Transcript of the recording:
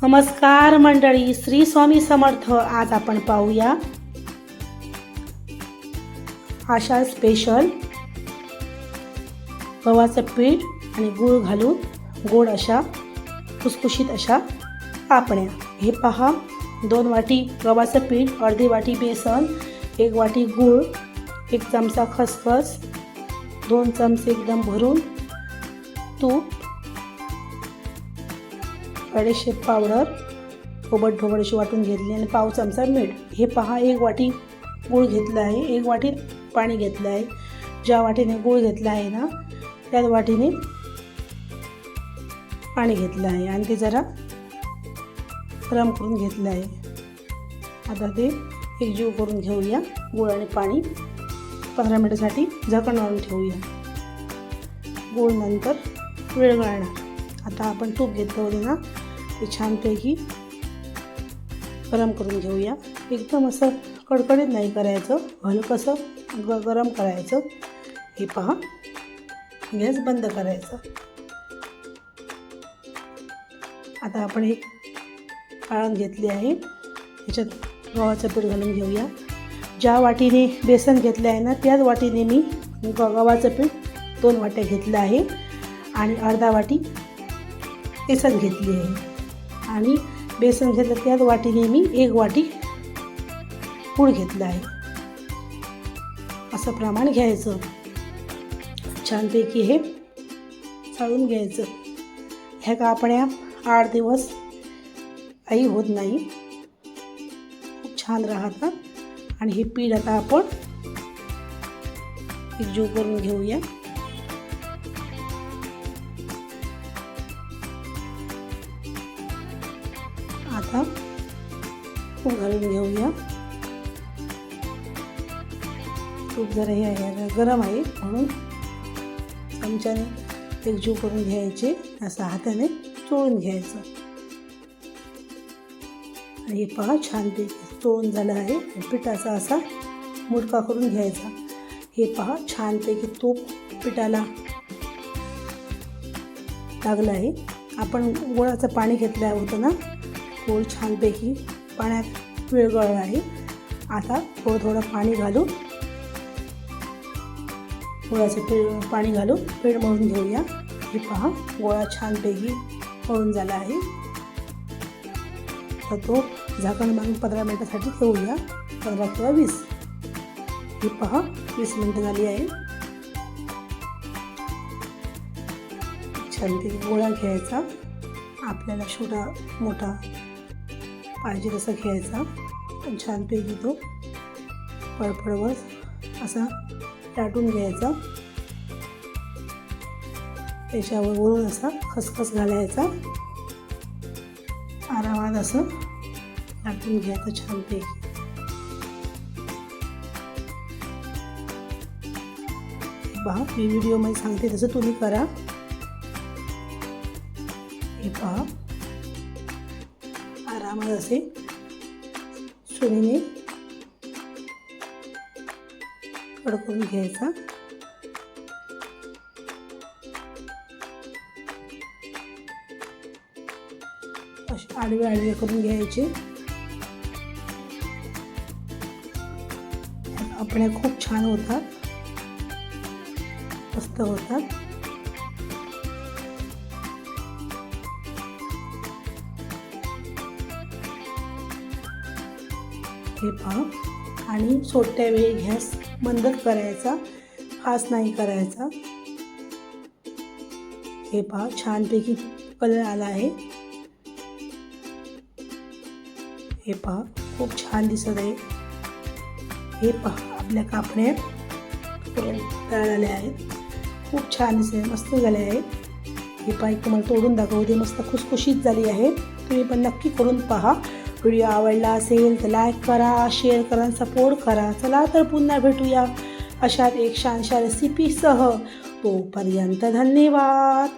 नमस्कार मंडळी, श्री स्वामी समर्थ. आज आपण पाहूया आषाढ स्पेशल गव्हाचं पीठ आणि गूळ घालून गोड अशा खुसखुशीत अशा पापण्या. हे पहा, 2 वाटी गव्हाचं पीठ, अर्धी वाटी बेसन, 1 वाटी गूळ, 1 चमचा खसखस, 2 चमचे एकदम भरून तूप, बडीशेप पावडर ओबड-धोबड अशी वाटून घेतली आणि पाव चमचा मीठ. हे पहा, 1 वाटी गूळ घेतला आहे, 1 वाटी पाणी घेतलं आहे. ज्या वाटीने गूळ घेतला आहे ना, त्याच वाटीने पाणी घेतलं आहे आणि ते जरा गरम करून घेतलं आहे. आता ते एकजीव करून घेऊया. गूळ आणि पाणी 15 मिनिटासाठी झाकण लावून ठेवूया. गूळ नंतर विरघळणार. आता आपण तूप घेतलं होते ना, ते छानपैकी गरम करून घेऊया. एकदम असं कडकडीत नाही करायचं, हलकंसं गरम करायचं. हे पहा, गॅस बंद करायचा. आता आपण एक काळण घेतली आहे, त्याच्यात गव्हाचं पीठ घालून घेऊया. ज्या वाटीने बेसन घेतलं आहे ना, त्याच वाटीने मी गव्हाचं पीठ 2 वाट्या घेतलं आहे आणि अर्धा वाटी बेसन घेतली आहे. आणि बेसन घेतलं त्याच वाटीने मी 1 वाटी गूळ घेतला आहे. असं प्रमाण घ्यायचं. छानपैकी हे चाळून घ्यायचं. ह्या कापण्या 8 दिवस काही होत नाही, खूप छान राहतात. आणि हे पीठ आता आपण एकजीव करून घेऊया. आता तूप घालून घेऊया. तूप जरा हे आहे, गरम आहे म्हणून चमच्याने एकजीव करून घ्यायचे. असं हाताने चोळून घ्यायचं. आणि हे पहा, छानपैकी चोळून झालं आहे. पिठाचा असा मुडका करून घ्यायचा. हे पहा, छानपैकी तूप पिठाला लागलं आहे. आपण गुळाचं पाणी घेतलं होतं ना, गूळ छानपैकी पाण्यात विरघळलं आहे. आता थोडं पाणी घालून, गुळाचं पाणी घालून पीठ मळून घेऊया. हे पहा, गोळा छानपैकी मळून झाला आहे. तर तो झाकण बांधून 15 मिनिटासाठी ठेवूया, 15 किंवा 20. हे पहा, 20 मिनिटं झाली आहे. छानपैकी गोळा घ्यायचा. आपल्याला छोटा मोठा पाहिजे तसा घ्यायचा. पण छानपैकी तो पळपळवर असा लाटून घ्यायचा. त्याच्यावर वरून असा खसखस घालायचा. आरामात असं लाटून घ्यायचं छानपैकी. पहा, मी व्हिडिओमध्ये सांगते तसं तुम्ही करा. हे पहा, आरामात असे सुरीने कडकून घ्यायचा. असे आडवे करून घ्यायचे. आपल्या खूप छान होतात, मस्त होतात. हे पहा, आणि सोडत्या वेळी गॅस बंद करायचा, फास्ट नाही करायचा. हे पहा, छानपैकी कलर आला आहे. हे पहा, खूप छान दिसत आहे. हे पहा, आपल्या कापण्या तळलेल्या आहेत. खूप छान दिसत, मस्त झाले आहेत. हे पहा, एक तुम्हाला तोडून दाखवते. मस्त खुसखुशीत झाली आहे. तुम्ही पण नक्की करून पहा. व्हिडिओ आवडला असेल तर लाईक करा, शेअर करा, सपोर्ट करा. चला तर पुन्हा भेटूया अशाच एक छानशा रेसिपीसह. तोपर्यंत धन्यवाद.